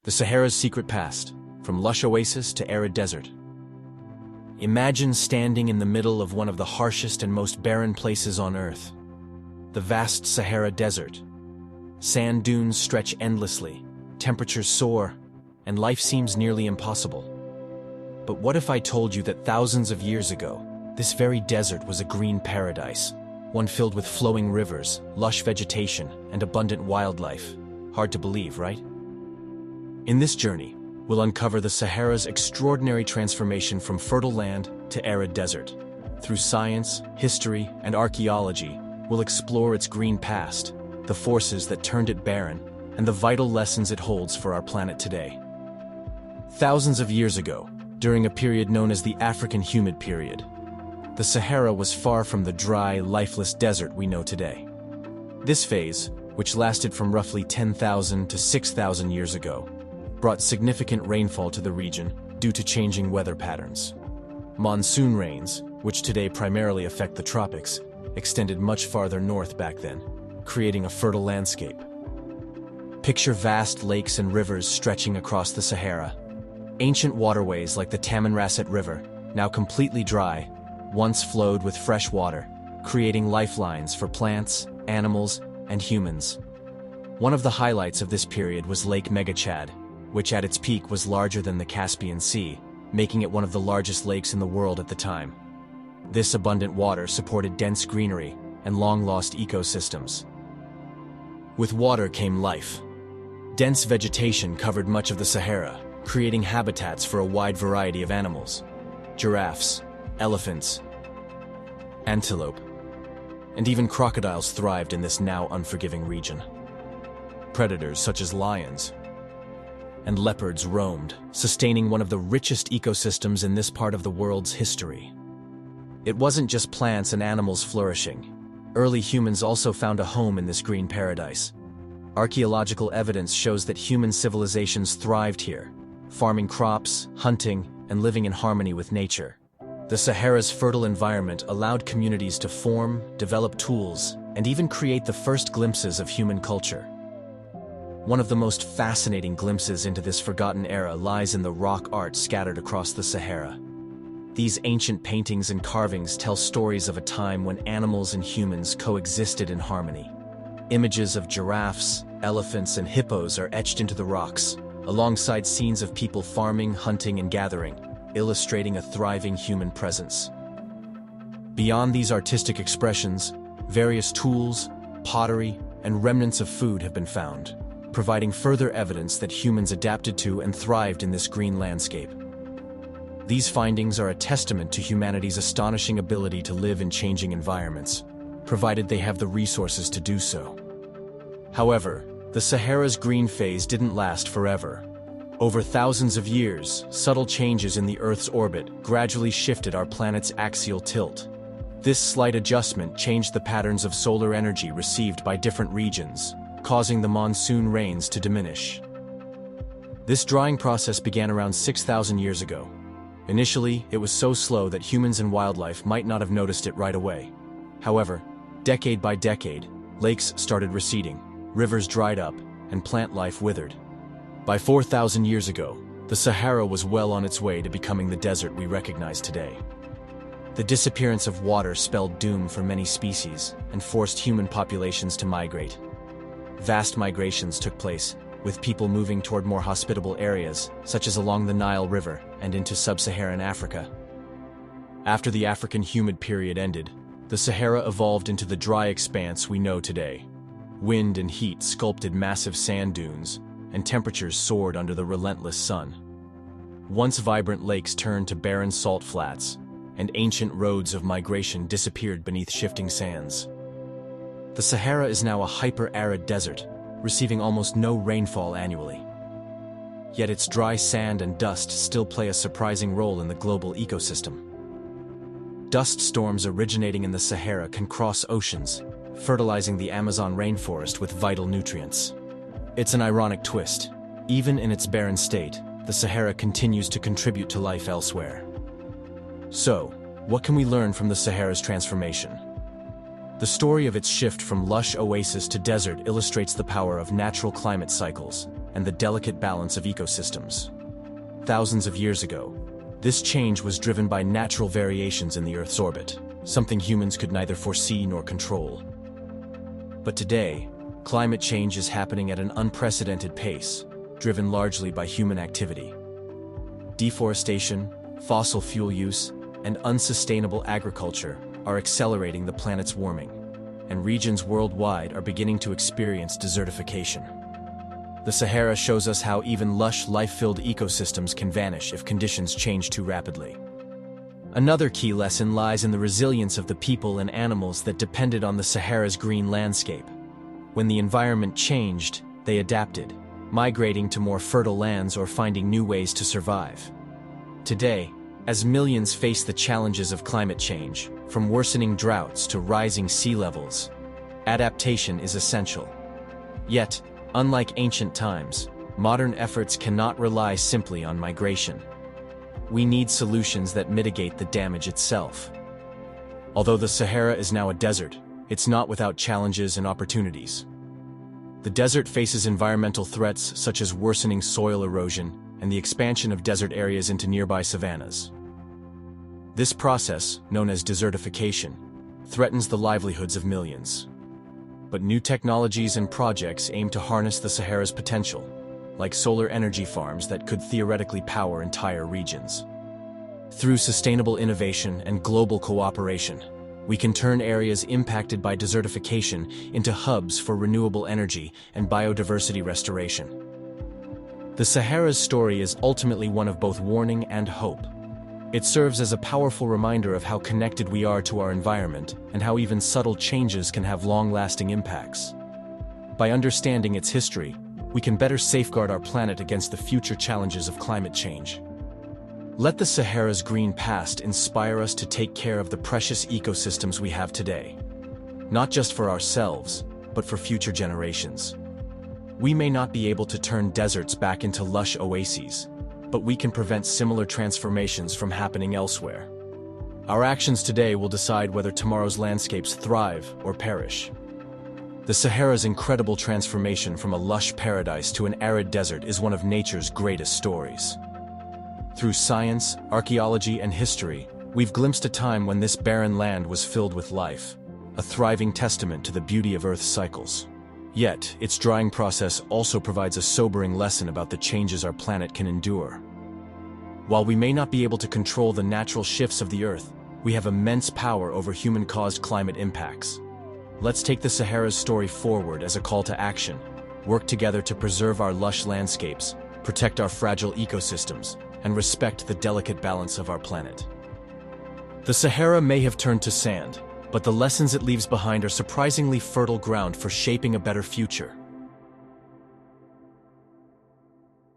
The Sahara's secret past, from lush oasis to arid desert. Imagine standing in the middle of one of the harshest and most barren places on Earth. The vast Sahara Desert. Sand dunes stretch endlessly, temperatures soar, and life seems nearly impossible. But what if I told you that thousands of years ago, this very desert was a green paradise, one filled with flowing rivers, lush vegetation, and abundant wildlife? Hard to believe, right? In this journey, we'll uncover the Sahara's extraordinary transformation from fertile land to arid desert. Through science, history, and archaeology, we'll explore its green past, the forces that turned it barren, and the vital lessons it holds for our planet today. Thousands of years ago, during a period known as the African humid period, the Sahara was far from the dry, lifeless desert we know today. This phase, which lasted from roughly 10,000 to 6,000 years ago, brought significant rainfall to the region due to changing weather patterns. Monsoon rains, which today primarily affect the tropics, extended much farther north back then, creating a fertile landscape. Picture vast lakes and rivers stretching across the Sahara. Ancient waterways like the Tamanrasset River, now completely dry, once flowed with fresh water, creating lifelines for plants, animals, and humans. One of the highlights of this period was Lake Megachad, which at its peak was larger than the Caspian Sea, making it one of the largest lakes in the world at the time. This abundant water supported dense greenery and long-lost ecosystems. With water came life. Dense vegetation covered much of the Sahara, creating habitats for a wide variety of animals: giraffes, elephants, antelope, and even crocodiles thrived in this now unforgiving region. Predators such as lions and leopards roamed, sustaining one of the richest ecosystems in this part of the world's history. It wasn't just plants and animals flourishing. Early humans also found a home in this green paradise. Archaeological evidence shows that human civilizations thrived here, farming crops, hunting, and living in harmony with nature. The Sahara's fertile environment allowed communities to form, develop tools, and even create the first glimpses of human culture. One of the most fascinating glimpses into this forgotten era lies in the rock art scattered across the Sahara. These ancient paintings and carvings tell stories of a time when animals and humans coexisted in harmony. Images of giraffes, elephants, and hippos are etched into the rocks, alongside scenes of people farming, hunting, and gathering, illustrating a thriving human presence. Beyond these artistic expressions, various tools, pottery, and remnants of food have been found, providing further evidence that humans adapted to and thrived in this green landscape. These findings are a testament to humanity's astonishing ability to live in changing environments, provided they have the resources to do so. However, the Sahara's green phase didn't last forever. Over thousands of years, subtle changes in the Earth's orbit gradually shifted our planet's axial tilt. This slight adjustment changed the patterns of solar energy received by different regions, causing the monsoon rains to diminish. This drying process began around 6,000 years ago. Initially, it was so slow that humans and wildlife might not have noticed it right away. However, decade by decade, lakes started receding, rivers dried up, and plant life withered. By 4,000 years ago, the Sahara was well on its way to becoming the desert we recognize today. The disappearance of water spelled doom for many species and forced human populations to migrate. Vast migrations took place, with people moving toward more hospitable areas, such as along the Nile River and into sub-Saharan Africa. After the African humid period ended, the Sahara evolved into the dry expanse we know today. Wind and heat sculpted massive sand dunes, and temperatures soared under the relentless sun. Once vibrant lakes turned to barren salt flats, and ancient roads of migration disappeared beneath shifting sands. The Sahara is now a hyper-arid desert, receiving almost no rainfall annually. Yet its dry sand and dust still play a surprising role in the global ecosystem. Dust storms originating in the Sahara can cross oceans, fertilizing the Amazon rainforest with vital nutrients. It's an ironic twist. Even in its barren state, the Sahara continues to contribute to life elsewhere. So, what can we learn from the Sahara's transformation? The story of its shift from lush oasis to desert illustrates the power of natural climate cycles and the delicate balance of ecosystems. Thousands of years ago, this change was driven by natural variations in the Earth's orbit, something humans could neither foresee nor control. But today, climate change is happening at an unprecedented pace, driven largely by human activity. Deforestation, fossil fuel use, and unsustainable agriculture are accelerating the planet's warming, and regions worldwide are beginning to experience desertification. The Sahara shows us how even lush, life-filled ecosystems can vanish if conditions change too rapidly. Another key lesson lies in the resilience of the people and animals that depended on the Sahara's green landscape. When the environment changed, they adapted, migrating to more fertile lands or finding new ways to survive. Today, as millions face the challenges of climate change, from worsening droughts to rising sea levels, adaptation is essential. Yet, unlike ancient times, modern efforts cannot rely simply on migration. We need solutions that mitigate the damage itself. Although the Sahara is now a desert, it's not without challenges and opportunities. The desert faces environmental threats such as worsening soil erosion and the expansion of desert areas into nearby savannas. This process, known as desertification, threatens the livelihoods of millions. But new technologies and projects aim to harness the Sahara's potential, like solar energy farms that could theoretically power entire regions. Through sustainable innovation and global cooperation, we can turn areas impacted by desertification into hubs for renewable energy and biodiversity restoration. The Sahara's story is ultimately one of both warning and hope. It serves as a powerful reminder of how connected we are to our environment and how even subtle changes can have long-lasting impacts. By understanding its history, we can better safeguard our planet against the future challenges of climate change. Let the Sahara's green past inspire us to take care of the precious ecosystems we have today, not just for ourselves, but for future generations. We may not be able to turn deserts back into lush oases, but we can prevent similar transformations from happening elsewhere. Our actions today will decide whether tomorrow's landscapes thrive or perish. The Sahara's incredible transformation from a lush paradise to an arid desert is one of nature's greatest stories. Through science, archaeology, and history, we've glimpsed a time when this barren land was filled with life, a thriving testament to the beauty of Earth's cycles. Yet, its drying process also provides a sobering lesson about the changes our planet can endure. While we may not be able to control the natural shifts of the Earth, we have immense power over human-caused climate impacts. Let's take the Sahara's story forward as a call to action, work together to preserve our lush landscapes, protect our fragile ecosystems, and respect the delicate balance of our planet. The Sahara may have turned to sand, but the lessons it leaves behind are surprisingly fertile ground for shaping a better future.